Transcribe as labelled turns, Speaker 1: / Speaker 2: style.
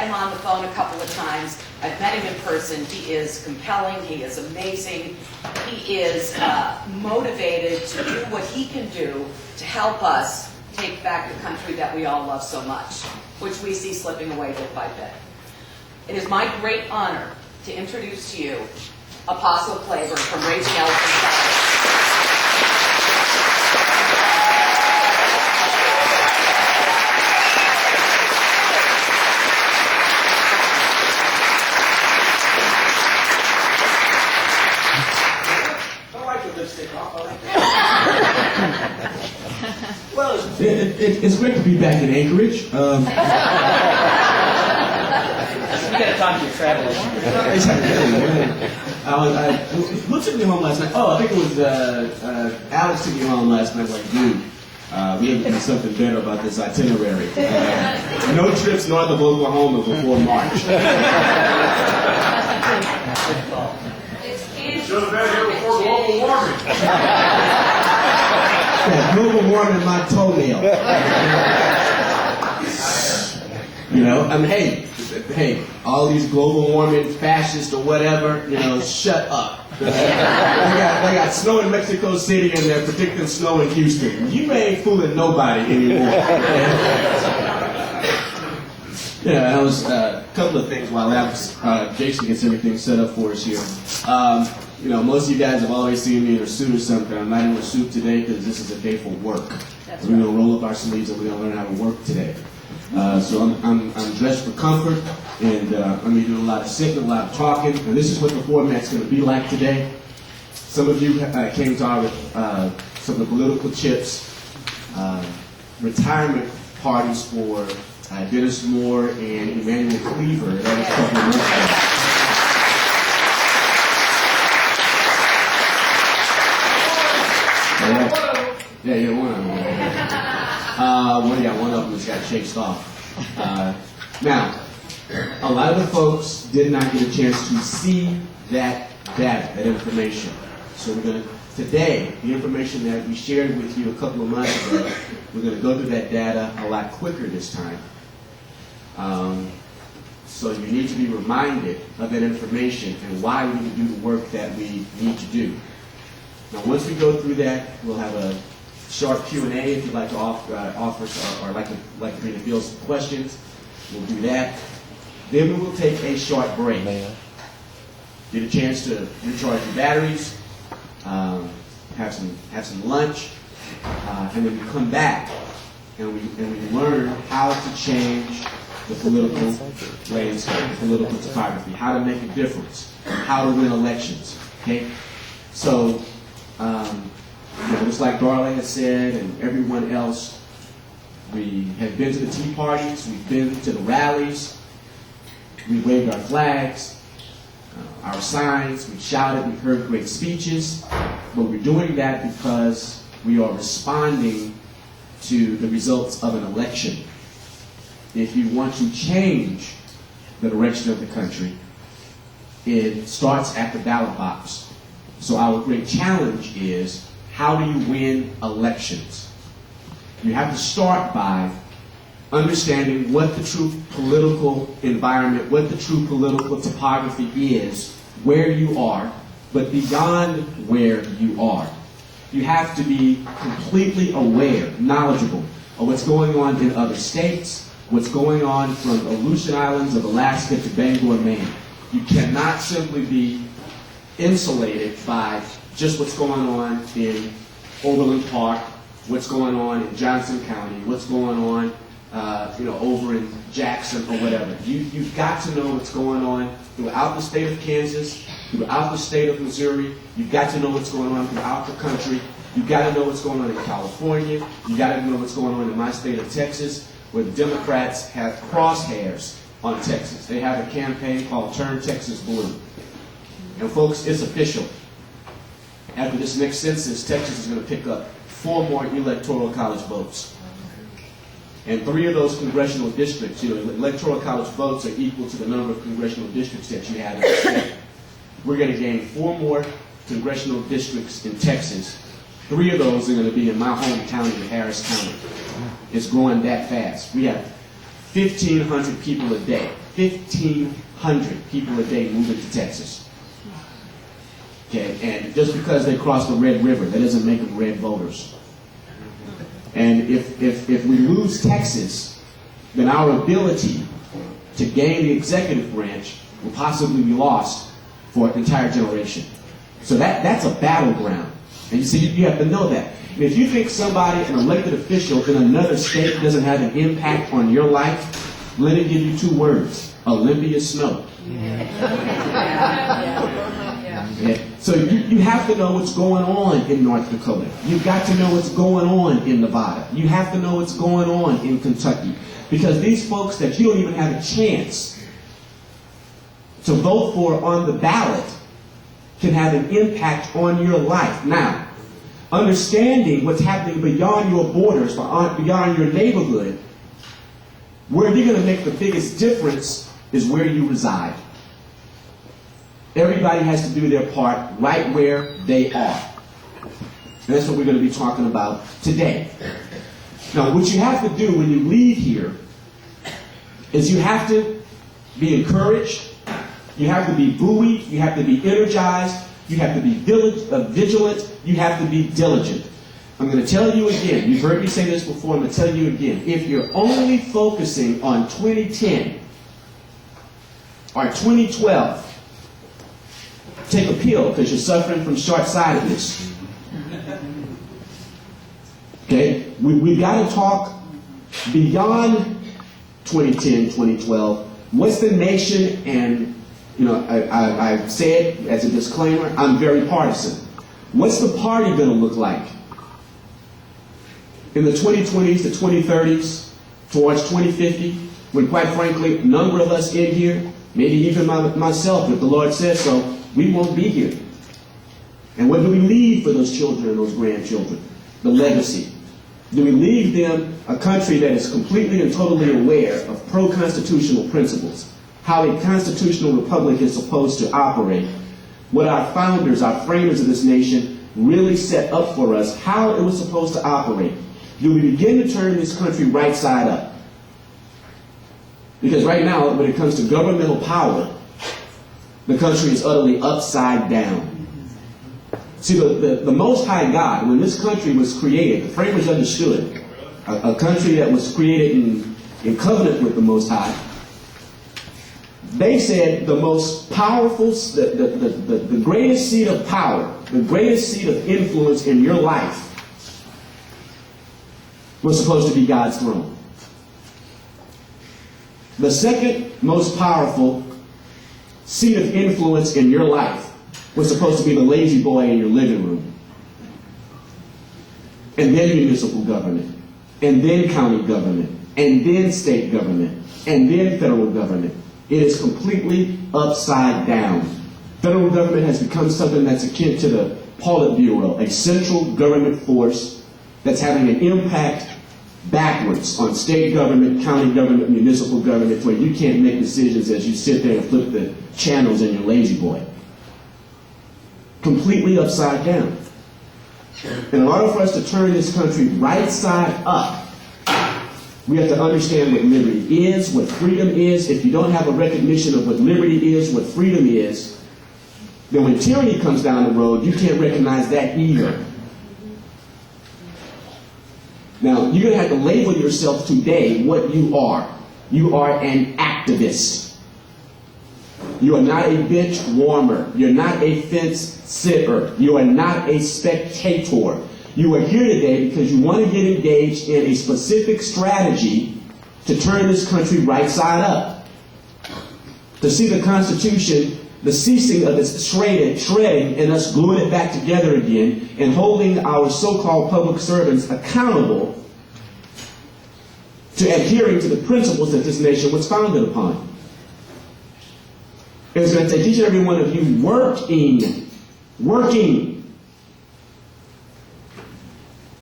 Speaker 1: him on the phone a couple of times. I've met him in person. He is compelling. He is amazing. He is motivated to do what he can do to help us take back the country that we all love so much, which we see slipping away bit by bit. It is my great honor to introduce to you Apostle Claver from Raging Elephant.
Speaker 2: Well, it's great to be back in Anchorage.
Speaker 3: You gotta talk to your travelers.
Speaker 2: Who took me home last night? Oh, I think it was Alex took me home last night. Like, dude, we have to do something better about this itinerary. No trips north of Oklahoma before March.
Speaker 4: Should have been here before global warming.
Speaker 2: Yeah, global warming my toenail. You know, I mean, hey, all these global warming fascists or whatever, you know, shut up. They got snow in Mexico City and they're predicting snow in Houston. You ain't fooling nobody anymore. Yeah, I was a couple of things while Jason gets everything set up for us here. You know, most of you guys have always seen me in a suit or something. I'm not in a suit today because this is a day for work. We're going to roll up our sleeves and we're going to learn how to work today. So I'm dressed for comfort, and I'm going to be doing a lot of sitting, a lot of talking, and this is what the format's going to be like today. Some of you came to our some of the political chips, retirement parties for Dennis Moore and Emmanuel Claver. That was a couple of months ago. Yeah, one of them. One of them just got chased off. Now, a lot of the folks did not get a chance to see that data, that information. So we're going to, today, the information that we shared with you a couple of months ago, we're going to go through that data a lot quicker this time. So you need to be reminded of that information and why we need to do the work that we need to do. Now, once we go through that, we'll have a short Q&A if you'd like to offer or like to bring the field some questions. We'll do that. Then we will take a short break. Get a chance to recharge your batteries, have some lunch, and then we come back and we learn how to change the political landscape, the political topography, how to make a difference, how to win elections. Okay, so. Just like Darla has said and everyone else, we have been to the tea parties, we've been to the rallies, we waved our flags, our signs, we shouted, we've heard great speeches, but we're doing that because we are responding to the results of an election. If you want to change the direction of the country, it starts at the ballot box. So our great challenge is, how do you win elections? You have to start by understanding what the true political environment, what the true political topography is, where you are, but beyond where you are. You have to be completely aware, knowledgeable of what's going on in other states, what's going on from the Aleutian Islands of Alaska to Bangor, Maine. You cannot simply be insulated by just what's going on in Overland Park, what's going on in Johnson County, what's going on, over in Jackson or whatever. You've got to know what's going on throughout the state of Kansas, throughout the state of Missouri. You've got to know what's going on throughout the country. You've got to know what's going on in California. You've got to know what's going on in my state of Texas, where the Democrats have crosshairs on Texas. They have a campaign called Turn Texas Blue. And folks, it's official. After this next census, Texas is going to pick up 4 more electoral college votes. And 3 of those congressional districts, electoral college votes are equal to the number of congressional districts that you have in the state. We're going to gain 4 more congressional districts in Texas. 3 of those are going to be in my home county of Harris County. It's growing that fast. We have 1,500 people a day. 1,500 people a day moving to Texas. Okay, and just because they cross the Red River, that doesn't make them red voters. And if we lose Texas, then our ability to gain the executive branch will possibly be lost for an entire generation. So that's a battleground. And you see, you have to know that. And if you think somebody, an elected official in another state, doesn't have an impact on your life, let me give you two words: Olympia Snow. Yeah. So you have to know what's going on in North Dakota. You've got to know what's going on in Nevada. You have to know what's going on in Kentucky. Because these folks that you don't even have a chance to vote for on the ballot can have an impact on your life. Now, understanding what's happening beyond your borders, beyond your neighborhood, where you're going to make the biggest difference is where you reside. Everybody has to do their part right where they are. And that's what we're going to be talking about today. Now, what you have to do when you leave here is you have to be encouraged, you have to be buoyed, you have to be energized, you have to be vigilant, you have to be diligent. I'm going to tell you again, you've heard me say this before, I'm going to tell you again, if you're only focusing on 2010 or 2012, take a pill because you're suffering from short-sightedness. Okay? We've got to talk beyond 2010, 2012. What's the nation? And, you know, I said as a disclaimer, I'm very partisan. What's the party going to look like in the 2020s, the 2030s, towards 2050, when, quite frankly, a number of us in here, maybe even myself, if the Lord says so, we won't be here. And what do we leave for those children and those grandchildren? The legacy. Do we leave them a country that is completely and totally aware of pro-constitutional principles, how a constitutional republic is supposed to operate, what our founders, our framers of this nation really set up for us, how it was supposed to operate? Do we begin to turn this country right side up? Because right now, when it comes to governmental power, the country is utterly upside down. See, the Most High God, when this country was created, the framers understood a country that was created in covenant with the Most High. They said the most powerful, the greatest seat of power, the greatest seat of influence in your life was supposed to be God's throne. The second most powerful seat of influence in your life was supposed to be the lazy boy in your living room. And then municipal government. And then county government. And then state government. And then federal government. It is completely upside down. Federal government has become something that's akin to the Politburo, a central government force that's having an impact backwards on state government, county government, municipal government, where you can't make decisions as you sit there and flip the channels in your lazy boy. Completely upside down. And in order for us to turn this country right side up, we have to understand what liberty is, what freedom is. If you don't have a recognition of what liberty is, what freedom is, then when tyranny comes down the road, you can't recognize that either. Now, you're going to have to label yourself today what you are. You are an activist. You are not a bench warmer. You're not a fence sitter. You are not a spectator. You are here today because you want to get engaged in a specific strategy to turn this country right side up. To see the Constitution, the ceasing of its shredding, and us gluing it back together again, and holding our so-called public servants accountable to adhering to the principles that this nation was founded upon. It's going to take each and every one of you working